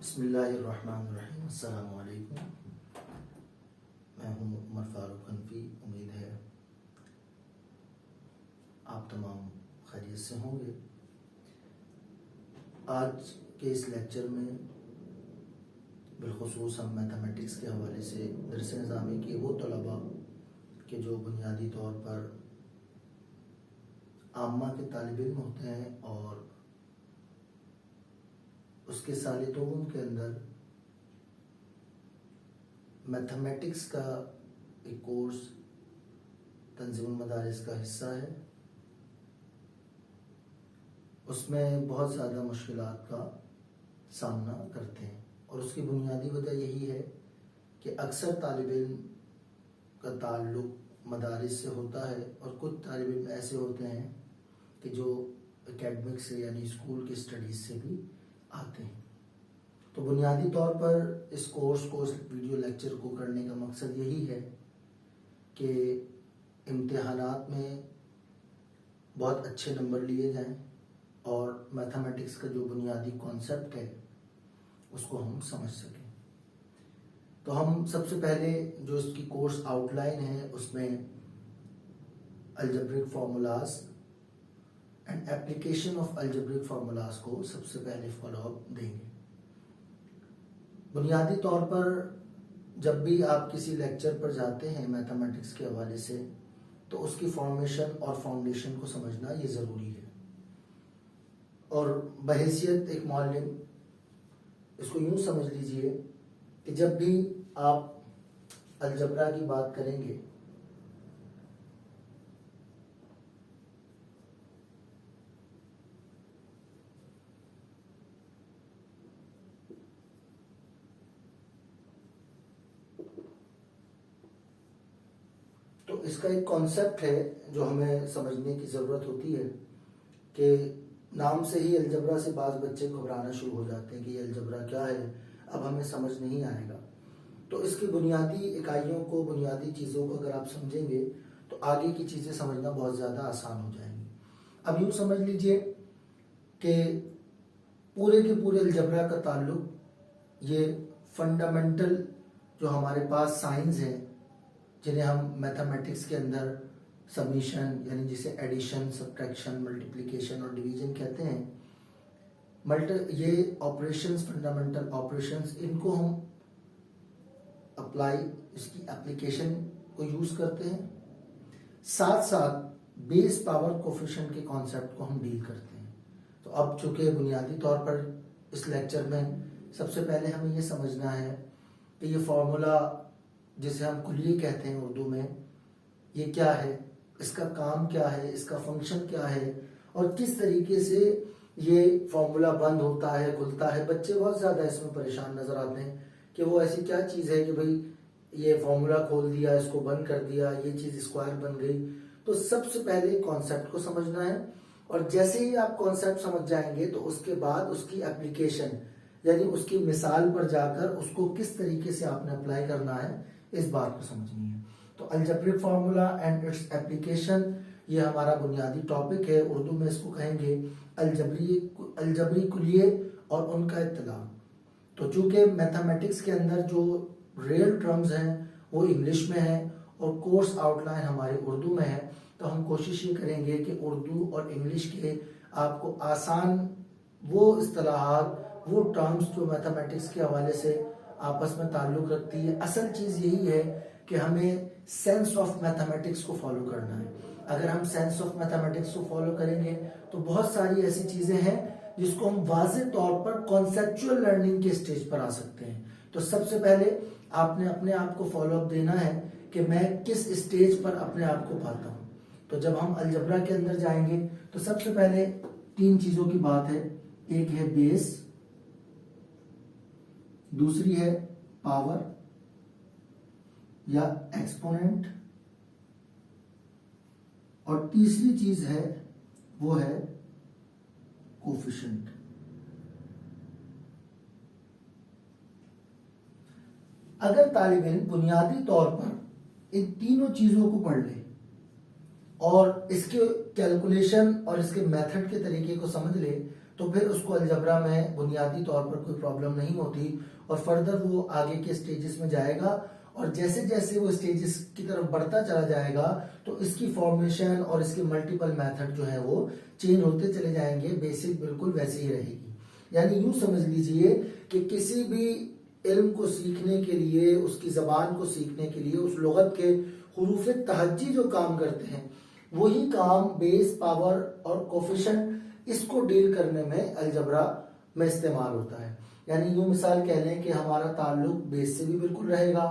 बिस्मिल्लाहिर्रहमानिर्रहीम। अस्सलाम वालेकुम। मैं हूँ उमर फारूक हनफी। उम्मीद है आप तमाम खैरियत से होंगे। आज के इस लेक्चर में बिलखुसूस हम मैथमेटिक्स के हवाले से दरस निज़ामी के वो तलबा के जो बुनियादी तौर पर आम्मा के तालिब इल्म होते हैं और उसके साले तोम के अंदर मैथमेटिक्स का एक कोर्स तंज़ीमुल मदारिस का हिस्सा है, उसमें बहुत ज़्यादा मुश्किलात का सामना करते हैं। और उसकी बुनियादी वजह यही है कि अक्सर तालिब इल्म का ताल्लुक़ मदारिस से होता है और कुछ तालिब इल्म ऐसे होते हैं कि जो एकेडमिक से यानी स्कूल की स्टडीज़ से भी आते हैं। तो बुनियादी तौर पर इस कोर्स को, इस वीडियो लेक्चर को करने का मकसद यही है कि इम्तिहानात में बहुत अच्छे नंबर लिए जाएं और मैथमेटिक्स का जो बुनियादी कॉन्सेप्ट है उसको हम समझ सकें। तो हम सबसे पहले जो इसकी कोर्स आउटलाइन है उसमें algebraic formulas and application of algebraic formulas को सबसे पहले फॉलोअप देंगे। बुनियादी तौर पर जब भी आप किसी लेक्चर पर जाते हैं मैथमेटिक्स के हवाले से तो उसकी फॉर्मेशन और फाउंडेशन को समझना ये ज़रूरी है। और बहैसियत एक मौल्लिम इसको यूँ समझ लीजिए कि जब भी आप अलजबरा की बात करेंगे तो इसका एक कॉन्सेप्ट है जो हमें समझने की ज़रूरत होती है कि नाम से ही अलजबरा से बाज़ बच्चे घबराना शुरू हो जाते हैं कि ये अलजबरा क्या है, अब हमें समझ नहीं आएगा। तो इसकी बुनियादी इकाइयों को, बुनियादी चीज़ों को अगर आप समझेंगे तो आगे की चीज़ें समझना बहुत ज़्यादा आसान हो जाएंगी। अब यूँ समझ लीजिए कि पूरे के पूरे अलजबरा का ताल्लुक ये फंडामेंटल जो हमारे पास साइंस हैं जिन्हें हम मैथमेटिक्स के अंदर समीशन यानी जिसे एडिशन, सब्ट्रैक्शन, मल्टीप्लिकेशन और डिवीजन कहते हैं, ये ऑपरेशंस, फंडामेंटल ऑपरेशंस, इनको हम अप्लाई, इसकी एप्लीकेशन को यूज़ करते हैं। साथ साथ बेस पावर कोफिशिएंट के कॉन्सेप्ट को हम डील करते हैं। तो अब चूँकि बुनियादी तौर पर इस लेक्चर में सबसे पहले हमें ये समझना है कि ये फार्मूला जिसे हम कुलिये कहते हैं उर्दू में, ये क्या है, इसका काम क्या है, इसका फंक्शन क्या है और किस तरीके से ये फार्मूला बंद होता है, खुलता है। बच्चे बहुत ज़्यादा इसमें परेशान नज़र आते हैं कि वो ऐसी क्या चीज़ है कि भाई ये फार्मूला खोल दिया, इसको बंद कर दिया, ये चीज़ स्क्वायर बन गई। तो सबसे पहले कॉन्सेप्ट को समझना है और जैसे ही आप कॉन्सेप्ट समझ जाएंगे तो उसके बाद उसकी एप्लीकेशन यानी उसकी मिसाल पर जाकर उसको किस तरीके से आपने अप्लाई करना है इस बात को समझनी है। तो algebraic formula and its application ये हमारा बुनियादी टॉपिक है। उर्दू में इसको कहेंगे अलजबरी कुलिये और उनका इत्तला। तो चूँकि मैथमेटिक्स के अंदर जो रियल टर्म्स हैं वो इंग्लिश में है और कोर्स आउटलाइन हमारी उर्दू में है, तो हम कोशिश ये करेंगे कि उर्दू और इंग्लिश के आपको आसान वो इस्तिलाहात, वो टर्म्स जो मैथमेटिक्स के हवाले से आपस में ताल्लुक़ रखती है। असल चीज़ यही है कि हमें सेंस ऑफ मैथमेटिक्स को फॉलो करना है। अगर हम सेंस ऑफ मैथमेटिक्स को फॉलो करेंगे तो बहुत सारी ऐसी चीज़ें हैं जिसको हम वाज़ेह तौर पर कॉन्सेप्चुअल लर्निंग के स्टेज पर आ सकते हैं। तो सबसे पहले आपने अपने आप को फॉलोअप देना है कि मैं किस स्टेज पर अपने आप को पाता हूँ। तो जब हम अलजबरा के अंदर जाएंगे तो सबसे पहले 3 चीज़ों की बात है। एक है बेस, दूसरी है पावर या एक्सपोनेंट और तीसरी चीज है वो है कोफिशिएंट। अगर तालिब इल्म बुनियादी तौर पर इन तीनों चीज़ों को पढ़ ले और इसके कैलकुलेशन और इसके मेथड के तरीके को समझ ले तो फिर उसको अलजबरा में बुनियादी तौर पर कोई प्रॉब्लम नहीं होती और फर्दर वो आगे के स्टेजेस में जाएगा और जैसे जैसे वो स्टेजेस की तरफ बढ़ता चला जाएगा तो इसकी फॉर्मेशन और इसके मल्टीपल मेथड जो है वो चेंज होते चले जाएंगे, बेसिक बिल्कुल वैसे ही रहेगी। यानी यूं समझ लीजिए कि किसी भी इल्म को सीखने के लिए, उसकी ज़बान को सीखने के लिए उस लुगत के हुरूफ तहज्जी जो काम करते हैं वही काम बेस, पावर और कोफिशिएंट इसको डील करने में अलजबरा में इस्तेमाल होता है। यानी यूं मिसाल कह लें कि हमारा ताल्लुक बेस से भी बिल्कुल रहेगा,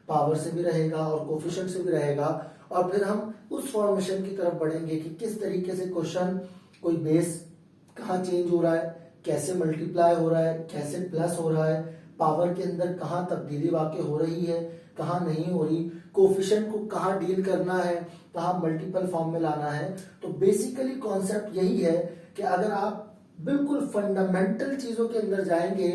पावर से भी रहेगा और कोफिशिएंट से भी रहेगा और फिर हम उस फॉर्मेशन की तरफ बढ़ेंगे कि किस तरीके से क्वेश्चन, कोई बेस कहाँ चेंज हो रहा है, कैसे मल्टीप्लाई हो रहा है, कैसे प्लस हो रहा है, पावर के अंदर कहाँ तब्दीली वाक़ई हो रही है, कहाँ नहीं हो रही, कोफिशिएंट को कहाँ डील करना है, कहाँ मल्टीपल फॉर्म में लाना है। तो बेसिकली कॉन्सेप्ट यही है कि अगर आप बिल्कुल फंडामेंटल चीज़ों के अंदर जाएंगे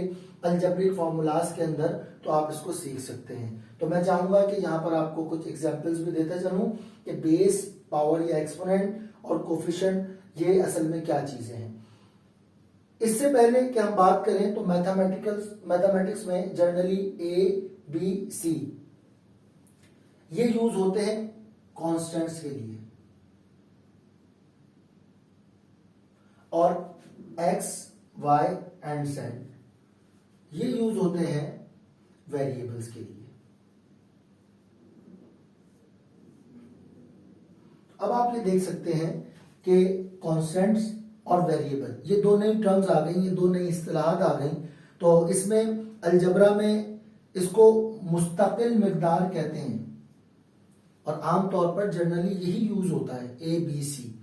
अलजेब्रिक फार्मूलाज के अंदर तो आप इसको सीख सकते हैं। तो मैं चाहूंगा कि यहाँ पर आपको कुछ एग्जांपल्स भी देते चलूं कि बेस, पावर या एक्सपोनेंट और कोफिशिएंट ये असल में क्या चीजें हैं। इससे पहले कि हम बात करें तो मैथमेटिक्स में जनरली ए, बी, सी ये यूज होते हैं कांस्टेंट्स के लिए और एक्स, वाई एंड जेड ये यूज होते हैं वेरिएबल्स के लिए। अब आप ये देख सकते हैं कि कांस्टेंट्स और वेरिएबल ये दो नई टर्म्स आ गई, ये दो नई इस्तिलाहात आ गई। तो इसमें अलजबरा में इसको मुस्तकिल मिकदार कहते हैं और आमतौर पर जनरली यही यूज होता है ए, बी, सी।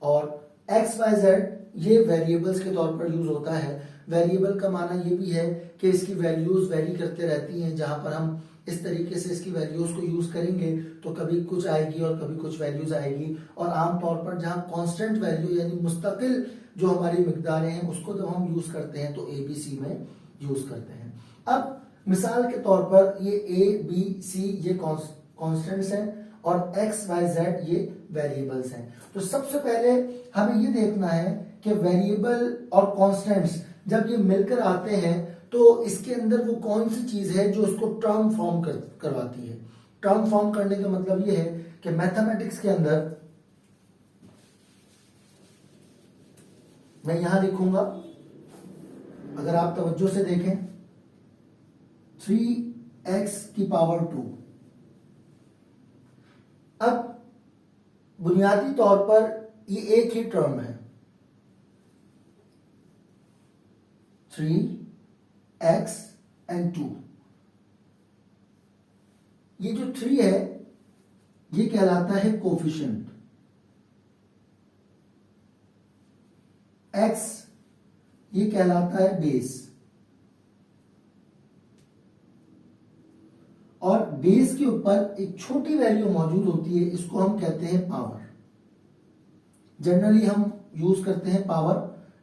और एक्स, वाई, जेड ये वेरिएबल्स के तौर पर यूज होता है। वेरिएबल का माना ये भी है कि इसकी वैल्यूज वेरी करते रहती हैं, जहां पर हम इस तरीके से इसकी वैल्यूज को यूज करेंगे तो कभी कुछ आएगी और कभी कुछ वैल्यूज आएगी। और आमतौर पर जहां कांस्टेंट वैल्यू यानी मुस्तकिल जो हमारी मिकदारें हैं उसको जब हम यूज करते हैं तो ए, बी, सी में यूज करते हैं। अब मिसाल के तौर पर ये ए, बी, सी ये कांस्टेंट्स हैं और एक्स, वाई, जेड ये वेरिएबल्स हैं। तो सबसे पहले हमें ये देखना है कि वेरिएबल और कांस्टेंट्स जब ये मिलकर आते हैं तो इसके अंदर वो कौन सी चीज है जो उसको टर्म फॉर्म करवाती है। टर्म फॉर्म करने का मतलब ये है कि मैथमेटिक्स के अंदर मैं यहां लिखूंगा, अगर आप तवज्जो से देखें 3x की पावर 2। अब बुनियादी तौर पर ये एक ही टर्म है 3x and 2। ये जो 3 है ये कहलाता है कोफिशिएंट, x ये कहलाता है बेस और बेस के ऊपर एक छोटी वैल्यू मौजूद होती है, इसको हम कहते हैं पावर। जनरली हम यूज करते हैं पावर,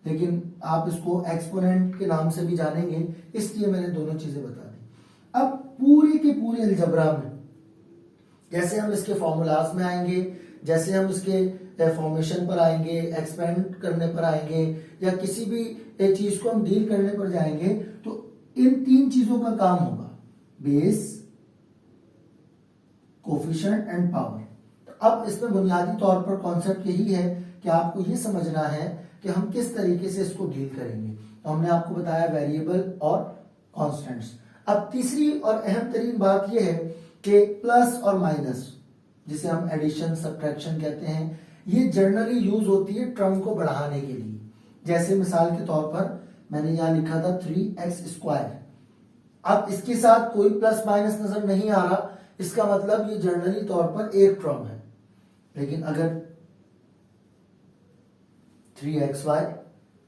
लेकिन आप इसको एक्सपोनेंट के नाम से भी जानेंगे, इसलिए मैंने दोनों चीजें बता दी। अब पूरे के पूरे अलजबरा में जैसे हम इसके फॉर्मूलाज में आएंगे, जैसे हम इसके फॉर्मेशन पर आएंगे, एक्सपेंड करने पर आएंगे या किसी भी एक चीज को हम डील करने पर जाएंगे तो इन तीन चीजों का काम होगा, बेस, कोफिशिएंट एंड पावर। तो अब इसमें बुनियादी तौर पर कॉन्सेप्ट यही है कि आपको ये समझना है कि हम किस तरीके से इसको डील करेंगे। तो हमने आपको बताया वेरिएबल और कांस्टेंट्स। अब तीसरी और अहम तरीन बात यह है कि प्लस और माइनस, जिसे हम एडिशन, सब्ट्रैक्शन कहते हैं, ये जनरली यूज होती है टर्म को बढ़ाने के लिए। जैसे मिसाल के तौर पर मैंने यहां लिखा था 3x²। अब इसके साथ कोई प्लस माइनस नजर नहीं आ रहा, इसका मतलब ये जनरली तौर पर एक टर्म है। लेकिन अगर 3xy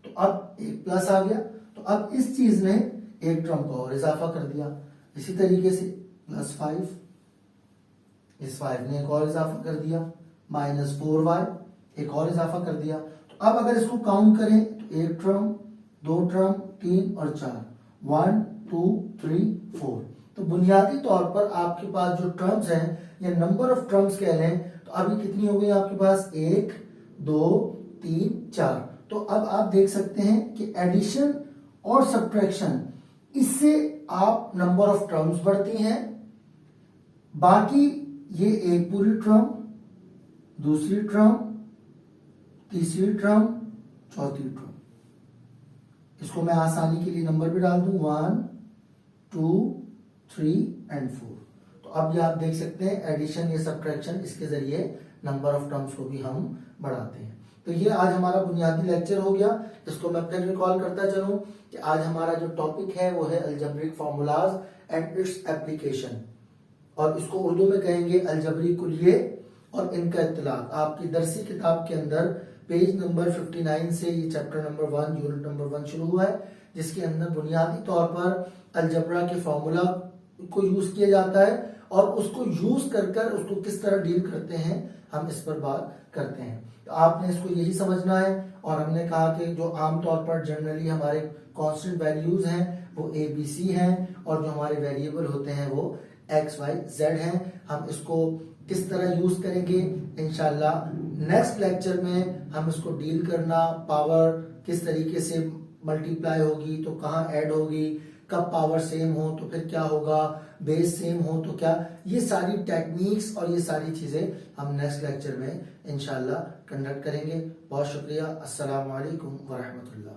तो अब एक प्लस आ गया, तो अब इस चीज ने एक टर्म को और इजाफा कर दिया। इसी तरीके से +5, इस 5 ने एक और इजाफा कर दिया, -4y एक और इजाफा कर दिया। तो अब अगर इसको काउंट करें तो एक टर्म, दो टर्म, 3 और 4, 1 2 3 4। तो बुनियादी तौर पर आपके पास जो टर्म्स हैं या नंबर ऑफ टर्म्स कह लें तो अभी कितनी हो गई आपके पास 1 2 3 4। तो अब आप देख सकते हैं कि एडिशन और सब्ट्रैक्शन इससे आप नंबर ऑफ टर्म्स बढ़ती हैं। बाकी ये एक पूरी टर्म, दूसरी टर्म, तीसरी टर्म, चौथी टर्म, इसको मैं आसानी के लिए नंबर भी डाल दूं 1 2 3 एंड 4। तो अब ये आप देख सकते हैं एडिशन या सब्ट्रैक्शन इसके जरिए नंबर ऑफ टर्म्स को भी हम बढ़ाते हैं। तो ये आज हमारा बुनियादी लेक्चर हो गया। इसको मैं फिर रिकॉल करता चलूं कि आज हमारा जो टॉपिक है वो है algebraic formulas and its application, और इसको उर्दू में कहेंगे अलजबरी कुलिये और इनका इत्तलाक। आपकी दरसी किताब के अंदर पेज नंबर 59 से ये चैप्टर नंबर 1 यूनिट नंबर 1 शुरू हुआ है, जिसके अंदर बुनियादी तौर पर अलजबरा के फार्मूला को यूज किया जाता है और उसको यूज कर उसको किस तरह डील करते हैं हम इस पर बात करते हैं। तो आपने इसको यही समझना है। और हमने कहा कि जो आमतौर पर जनरली हमारे कांस्टेंट वैल्यूज हैं वो ए बी सी हैं और जो हमारे वेरिएबल होते हैं वो एक्स वाई जेड हैं। हम इसको किस तरह यूज करेंगे इंशाल्लाह नेक्स्ट लेक्चर में हम इसको डील करना, पावर किस तरीके से मल्टीप्लाई होगी तो कहाँ ऐड होगी, कब पावर सेम हो तो फिर क्या होगा, बेस सेम हो तो क्या, ये सारी टेक्निक्स और ये सारी चीजें हम नेक्स्ट लेक्चर में इंशाल्लाह कंडक्ट करेंगे। बहुत शुक्रिया। अस्सलाम वालेकुम व रहमतुल्लाह।